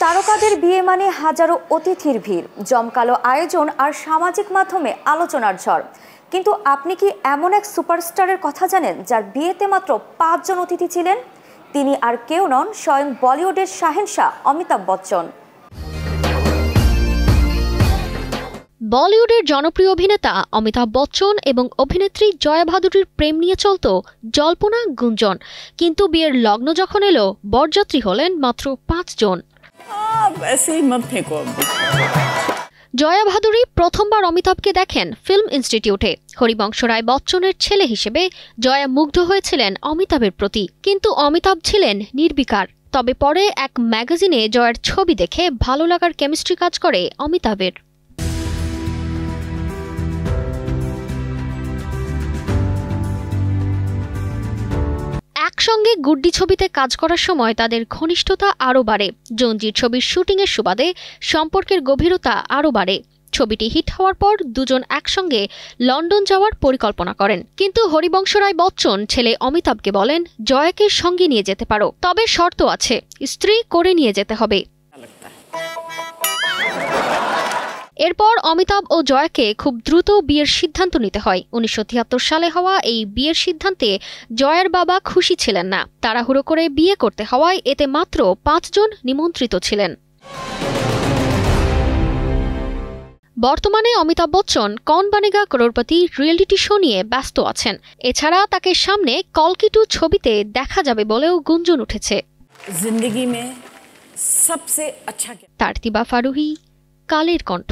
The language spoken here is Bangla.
তারকাদের বিয়ে মানে হাজারো অতিথির ভিড়, জমকালো আয়োজন আর সামাজিক মাধ্যমে আলোচনার ঝড়। কিন্তু আপনি কি এমন এক সুপারস্টারের কথা জানেন যার বিয়েতে মাত্র 5 জন অতিথি ছিলেন? তিনি আর কেউ নন, স্বয়ং বলিউডের শাহেনশাহ অমিতাভ বচ্চন। বলিউডের জনপ্রিয় অভিনেতা অমিতাভ বচ্চন এবং অভিনেত্রী জয়া ভাদুরীর প্রেম নিয়ে চলত জল্পনা গুঞ্জন, কিন্তু বিয়ের লগ্ন যখন এলো বরযাত্রী হলেন মাত্র 5 জন। জয়া ভাদুরী প্রথমবার অমিতাভকে দেখেন ফিল্ম ইনস্টিটিউটে। হরিবংশ রায় বচ্চনের ছেলে হিসেবে জয়া মুগ্ধ হয়েছিলেন অমিতাভের প্রতি, কিন্তু অমিতাভ ছিলেন নির্বিকার। তবে পরে এক ম্যাগাজিনে জয়ার ছবি দেখে ভালো লাগার কেমিস্ট্রি কাজ করে অমিতাভের। একসঙ্গে গুড্ডি ছবিতে কাজ করার সময় তাদের ঘনিষ্ঠতা আরও বাড়ে। জঞ্জির ছবির শুটিংয়ের সুবাদে সম্পর্কের গভীরতা আরও বাড়ে। ছবিটি হিট হওয়ার পর দুজন একসঙ্গে লন্ডন যাওয়ার পরিকল্পনা করেন, কিন্তু হরিবংশ রায় বচ্চন ছেলে অমিতাভকে বলেন, জয়াকে সঙ্গে নিয়ে যেতে পারো, তবে শর্ত আছে, স্ত্রী করে নিয়ে যেতে হবে। এরপর অমিতাভ ও জয়াকে খুব দ্রুত বিয়ের সিদ্ধান্ত নিতে হয়। 1973 সালে হওয়া এই বিয়ের সিদ্ধান্তে জয়ার বাবা খুশি ছিলেন না। তাড়াহুড়ো করে বিয়ে করতে হওয়ায় এতে মাত্র 5 জন নিমন্ত্রিত ছিলেন। বর্তমানে অমিতাভ বচ্চন কৌন বানেগা করোড়পতি রিয়েলিটি শো নিয়ে ব্যস্ত আছেন। এছাড়া তাকে সামনে কল্কি 2 ছবিতে দেখা যাবে বলেও গুঞ্জন উঠেছে। তারতিবা ফারুহি, কালের কণ্ঠ।